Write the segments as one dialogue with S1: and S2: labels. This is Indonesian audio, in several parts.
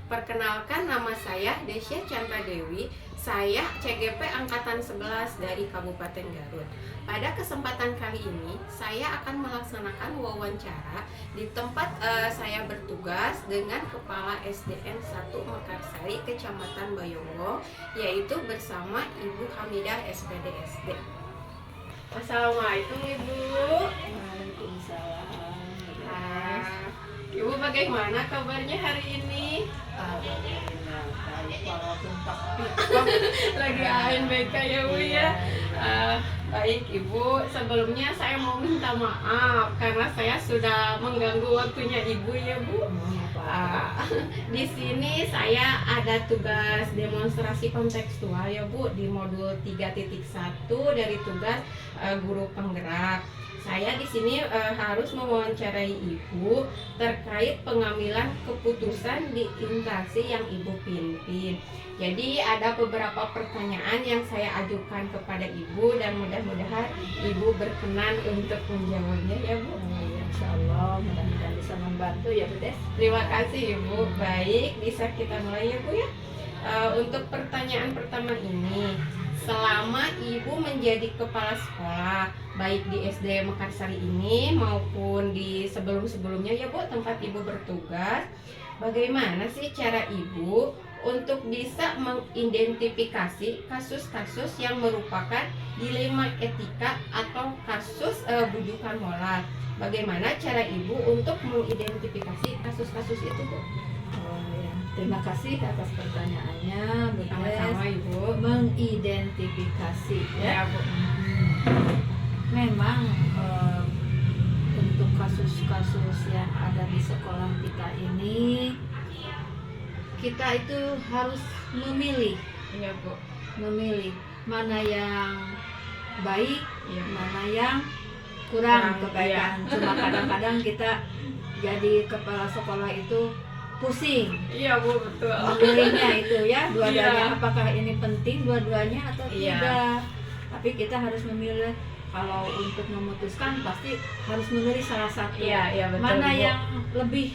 S1: Perkenalkan, nama saya Desya Chandra Dewi. Saya CGP Angkatan 11 dari Kabupaten Garut. Pada kesempatan kali ini, saya akan melaksanakan wawancara di tempat saya bertugas dengan Kepala SDN 1 Mekarsari, Kecamatan Bayongo, yaitu bersama Ibu Hamidah SPD SD. Assalamualaikum Ibu.
S2: Waalaikumsalam.
S1: Ibu bagaimana kabarnya hari ini?
S2: Alhamdulillah baik walaupun takut.
S1: Lagi ANBK ya Bu ya. Baik Ibu, sebelumnya saya mau minta maaf karena saya sudah mengganggu waktunya Ibu ya Bu. Di sini saya ada tugas demonstrasi kontekstual ya Bu di modul 3.1 dari tugas guru penggerak. Saya di sini harus mewawancarai Ibu terkait pengambilan keputusan di instansi yang Ibu pimpin. Jadi ada beberapa pertanyaan yang saya ajukan kepada Ibu dan mudah-mudahan Ibu berkenan untuk menjawabnya ya Bu.
S2: Insya Allah mudah-mudahan bisa membantu ya Bu Des.
S1: Terima kasih Ibu. Baik, bisa kita mulai ya Bu ya. Untuk pertanyaan pertama ini, selama Ibu menjadi kepala sekolah baik di SD Mekarsari ini maupun di sebelum-sebelumnya ya Bu tempat Ibu bertugas, bagaimana sih cara Ibu untuk bisa mengidentifikasi kasus-kasus yang merupakan dilema etika atau kasus bujukan moral? Bagaimana cara Ibu untuk mengidentifikasi kasus-kasus itu Bu?
S2: Terima kasih atas pertanyaannya Bu Des.
S1: Sama-sama Ibu.
S2: Mengidentifikasi
S1: Ya
S2: ya.
S1: Bu.
S2: Memang untuk kasus-kasus yang ada di sekolah kita ini, kita itu harus memilih
S1: Iya Bu.
S2: mana yang baik,
S1: Iya.
S2: mana yang kurang
S1: Kurang,
S2: kebaikan. Cuma kadang-kadang kita jadi kepala sekolah itu pusing
S1: Iya Bu, betul.
S2: memilihnya itu ya, dua-duanya
S1: Iya.
S2: apakah ini penting dua-duanya atau
S1: Iya.
S2: tidak. Tapi kita harus memilih. Kalau untuk memutuskan pasti harus memilih salah satu.
S1: Iya betul.
S2: Mana
S1: Bu.
S2: yang lebih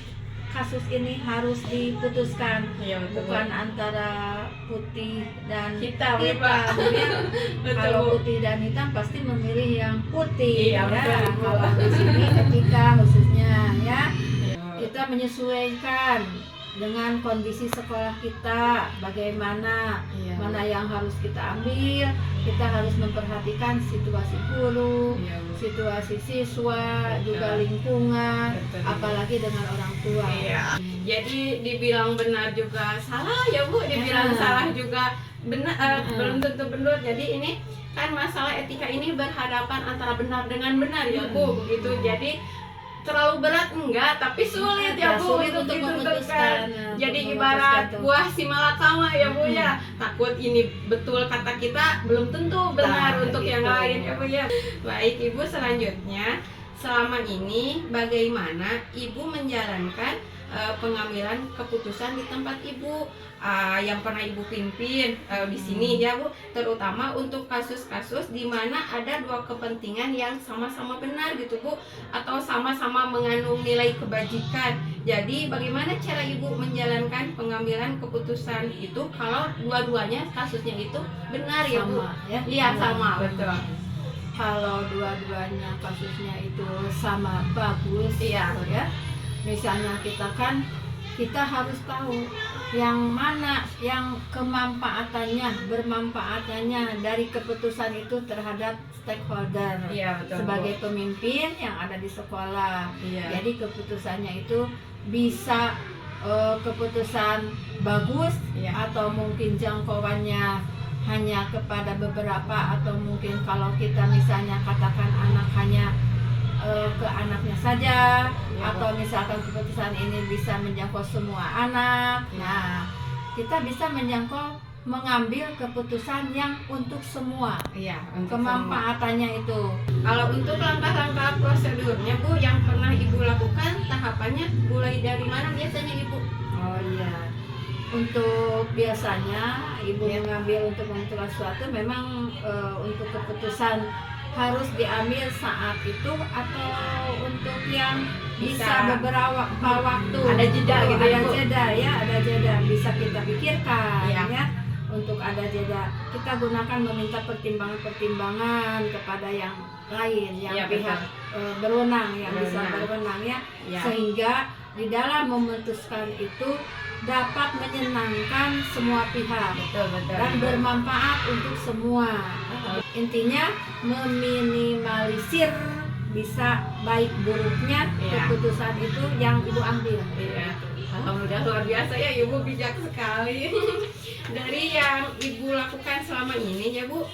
S2: kasus ini harus diputuskan,
S1: Iya betul.
S2: bukan antara putih dan
S1: Hitam, ya, Pak.
S2: Ya.
S1: Betul,
S2: Kalau
S1: Bu.
S2: putih dan hitam pasti memilih yang putih.
S1: Iya, betul, Bu.
S2: Kalau di sini etika khususnya ya,
S1: Iya.
S2: kita menyesuaikan dengan kondisi sekolah kita, bagaimana,
S1: Iya.
S2: mana yang harus kita ambil. Kita harus memperhatikan situasi guru,
S1: Iya, Bu.
S2: situasi siswa,
S1: Betul.
S2: juga lingkungan,
S1: Betul, Bu.
S2: apalagi dengan orang tua.
S1: Iya. Jadi dibilang benar juga salah ya Bu, dibilang
S2: Ya.
S1: salah juga benar,
S2: Mm-mm.
S1: belum tentu benar. Jadi ini kan masalah etika ini berhadapan antara benar dengan benar ya Bu, begitu. Jadi terlalu berat enggak, tapi sulit ya Bu
S2: Sulit
S1: untuk
S2: untuk
S1: ditentukan.
S2: memutuskan.
S1: Jadi
S2: Untuk
S1: ibarat
S2: memutuskan tuh.
S1: buah si malakama ya Bu ya. Takut ini betul kata kita, belum tentu benar
S2: Nah,
S1: untuk yang
S2: gitu.
S1: lain ya Bu ya. Baik Ibu, selanjutnya selama ini bagaimana Ibu menjalankan pengambilan keputusan di tempat Ibu yang pernah Ibu pimpin di sini ya Bu, terutama untuk kasus-kasus di mana ada dua kepentingan yang sama-sama benar gitu Bu, atau sama-sama mengandung nilai kebajikan. Jadi bagaimana cara Ibu menjalankan pengambilan keputusan itu kalau dua-duanya kasusnya itu benar ya Bu?
S2: Sama ya.
S1: Iya sama, betul.
S2: Kalau dua-duanya kasusnya itu sama bagus,
S1: Iya.
S2: ya. Misalnya kita harus tahu yang mana yang bermanfaatannya dari keputusan itu terhadap stakeholder.
S1: Iya betul.
S2: Sebagai pemimpin yang ada di sekolah.
S1: Iya.
S2: Jadi keputusannya itu bisa keputusan bagus,
S1: Iya.
S2: atau mungkin jangkauannya hanya kepada beberapa, atau mungkin kalau kita misalnya katakan anak hanya ke anaknya saja,
S1: Iya,
S2: atau misalkan keputusan ini bisa menjangkau semua anak.
S1: Iya.
S2: Nah, kita bisa mengambil keputusan yang untuk semua,
S1: Iya, untuk semua.
S2: kemanfaatannya itu.
S1: Kalau untuk langkah-langkah prosedurnya Bu yang pernah Ibu lakukan, tahapannya mulai dari mana biasanya Ibu?
S2: Oh iya, untuk biasanya ibu mengambil untuk menentukan sesuatu, memang untuk keputusan harus diambil saat itu atau untuk yang bisa
S1: Bisa.
S2: beberapa waktu
S1: Ada jeda gitu ya,
S2: ada
S1: Bu?
S2: jeda ya, ada jeda bisa kita pikirkan
S1: Iya.
S2: ya. Untuk ada jeda kita gunakan meminta pertimbangan-pertimbangan kepada yang lain, yang
S1: Iya,
S2: pihak
S1: betul.
S2: berwenang, yang bisa
S1: Berwenang.
S2: berwenang ya,
S1: Ya.
S2: sehingga di dalam memutuskan itu dapat menyenangkan semua pihak
S1: Betul, betul.
S2: dan bermanfaat untuk semua. Intinya meminimalisir bisa baik buruknya
S1: Iya.
S2: keputusan itu yang ibu ambil.
S1: Iya. Alhamdulillah luar biasa ya, ibu bijak sekali. Dari yang ibu lakukan selama ini ya Bu,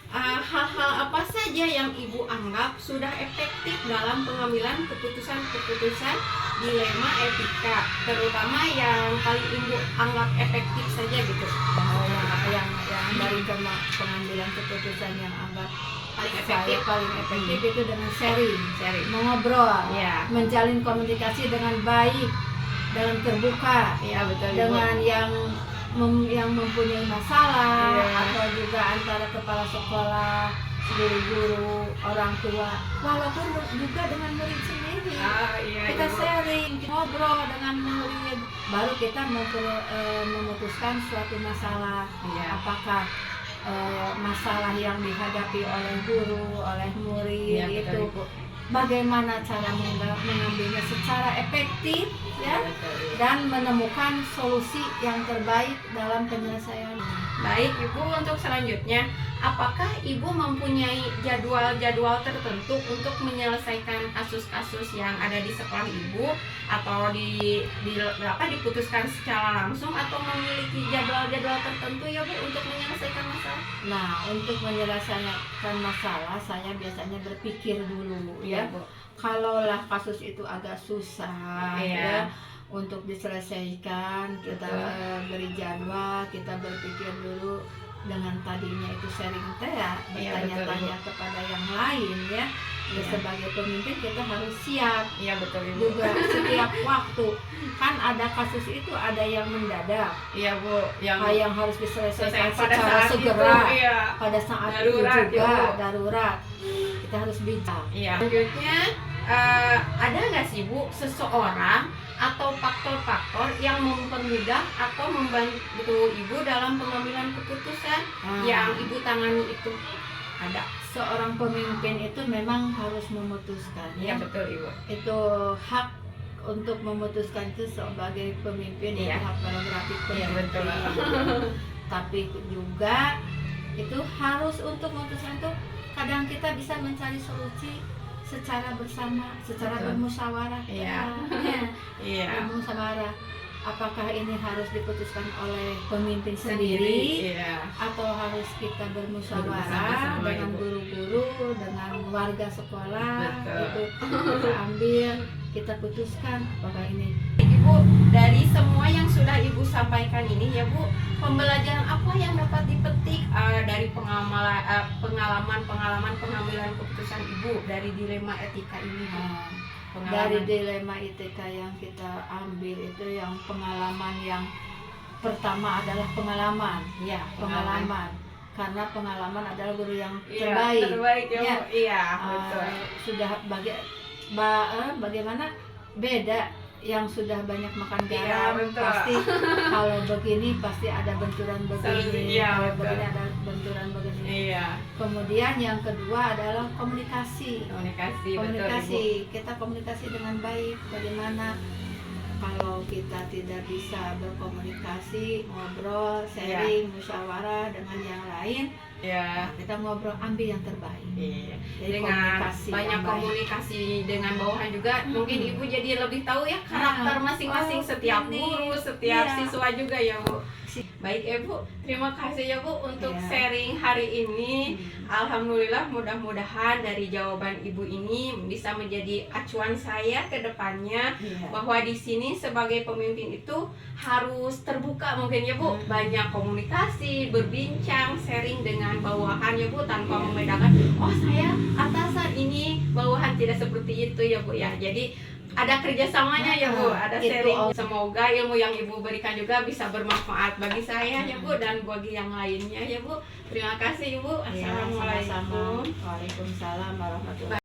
S1: hal-hal apa saja yang ibu anggap sudah efektif dalam pengambilan keputusan-keputusan dilema etika, terutama yang paling ibu anggap efektif saja gitu.
S2: Yang dari pengambilan keputusan yang anggap
S1: Paling
S2: saya
S1: efektif.
S2: paling efektif itu dengan sharing,
S1: Sharing.
S2: mengobrol,
S1: Iya.
S2: menjalin komunikasi dengan baik, dalam terbuka,
S1: Iya, betul Ibu.
S2: dengan yang mempunyai masalah,
S1: Iya.
S2: atau juga antara kepala sekolah, guru-guru, orang tua, walaupun juga dengan murid sendiri.
S1: Iya,
S2: Kita
S1: Ibu.
S2: sharing, ngobrol dengan murid, baru kita memutuskan suatu masalah.
S1: Iya.
S2: Apakah masalah yang dihadapi oleh guru, oleh murid
S1: Iya, betul,
S2: itu
S1: Ibu.
S2: bagaimana cara mengambilnya secara efektif ya,
S1: Betul, Ibu.
S2: dan menemukan solusi yang terbaik dalam penyelesaian.
S1: Baik Ibu, untuk selanjutnya, apakah Ibu mempunyai jadwal-jadwal tertentu untuk menyelesaikan kasus-kasus yang ada di sekolah Ibu, atau diputuskan secara langsung, atau memiliki jadwal-jadwal tertentu ya Bu untuk menyelesaikan masalah?
S2: Nah, untuk menyelesaikan masalah saya biasanya berpikir dulu ya.
S1: Bu.
S2: Kalaulah kasus itu agak susah
S1: Iya.
S2: ya untuk diselesaikan, kita
S1: Betul.
S2: beri jadwal, kita berpikir dulu dengan tadinya itu sharing teh ya,
S1: Iya,
S2: bertanya-tanya kepada yang lain ya. Ya,
S1: Iya.
S2: sebagai pemimpin kita harus siap
S1: Iya, betul Ibu.
S2: juga setiap waktu. Kan ada kasus itu ada yang mendadak,
S1: Iya Bu, yang
S2: yang harus diselesaikan
S1: pada
S2: secara
S1: saat
S2: segera.
S1: itu, iya.
S2: Pada saat
S1: Darurat,
S2: itu juga
S1: ya, Bu.
S2: darurat. Kita harus bijak.
S1: Iya. Selanjutnya, ada nggak sih Bu seseorang atau faktor-faktor yang mempermudah atau membantu Ibu dalam pengambilan keputusan yang Ibu tangani itu? Ada.
S2: Seorang pemimpin itu memang harus memutuskan
S1: Iya,
S2: ya.
S1: betul Ibu.
S2: Itu hak untuk memutuskan itu sebagai pemimpin,
S1: Iya.
S2: itu hak prerogatif
S1: Iya,
S2: pemimpin.
S1: betul.
S2: Tapi juga itu harus untuk memutuskan itu kadang kita bisa mencari solusi secara bersama, secara
S1: Betul.
S2: bermusyawarah.
S1: Iya.
S2: Ya,
S1: Iya.
S2: bermusyawarah. Apakah ini harus diputuskan oleh pemimpin sendiri,
S1: Iya.
S2: atau harus kita bermusyawarah
S1: Bersama-sama,
S2: dengan
S1: Ibu.
S2: guru-guru, dengan warga sekolah,
S1: Betul.
S2: itu kita ambil, kita putuskan apakah ini.
S1: Ibu, dari semua yang sudah Ibu sampaikan ini ya Bu, pembelajaran apa yang dapat dipetik dari pengalaman pengambilan keputusan Ibu dari dilema etika ini Bu?
S2: Dari dilema etika yang kita ambil itu, yang pengalaman yang pertama adalah pengalaman,
S1: Iya,
S2: pengalaman. Karena pengalaman adalah guru yang
S1: Iya,
S2: terbaik.
S1: terbaik ya,
S2: Ya.
S1: Bu. Iya,
S2: Ah,
S1: betul.
S2: Sudah bagaimana beda yang sudah banyak makan
S1: Iya,
S2: garam,
S1: betul.
S2: pasti kalau begini pasti ada benturan begini,
S1: Iya,
S2: kalau
S1: betul.
S2: begini ada benturan begini.
S1: Iya,
S2: Kemudian yang kedua adalah komunikasi.
S1: komunikasi, betul Ibu.
S2: Komunikasi, kita komunikasi dengan baik. Bagaimana kalau kita tidak bisa berkomunikasi, ngobrol, sharing, musyawarah dengan yang lain,
S1: Iya.
S2: kita ngobrol, ambil yang terbaik.
S1: Iya.
S2: Jadi
S1: Dengan
S2: komunikasi
S1: banyak
S2: yang baik.
S1: komunikasi dengan bawahan juga, mungkin Ibu jadi lebih tahu ya karakter masing-masing
S2: Oh,
S1: setiap
S2: ini.
S1: guru, setiap
S2: Iya.
S1: siswa juga ya Bu. Baik ya Bu, terima kasih ya Bu untuk
S2: Iya.
S1: sharing hari ini. Alhamdulillah, mudah-mudahan dari jawaban Ibu ini bisa menjadi acuan saya ke depannya,
S2: Iya.
S1: bahwa di sini sebagai pemimpin itu harus terbuka mungkin ya Bu, banyak komunikasi, berbincang, sharing dengan bawahan ya Bu, tanpa membedakan oh saya atasan, ini bawahan, tidak seperti itu ya Bu ya. Jadi ada kerjasamanya ya Bu, ada
S2: Itu.
S1: sharing. Semoga ilmu yang Ibu berikan juga bisa bermanfaat bagi saya ya Bu, dan bagi yang lainnya ya Bu. Terima kasih Ibu.
S2: Iya,
S1: Assalamualaikum.
S2: sama-sama. Waalaikumsalam warahmatullahi wabarakatuh.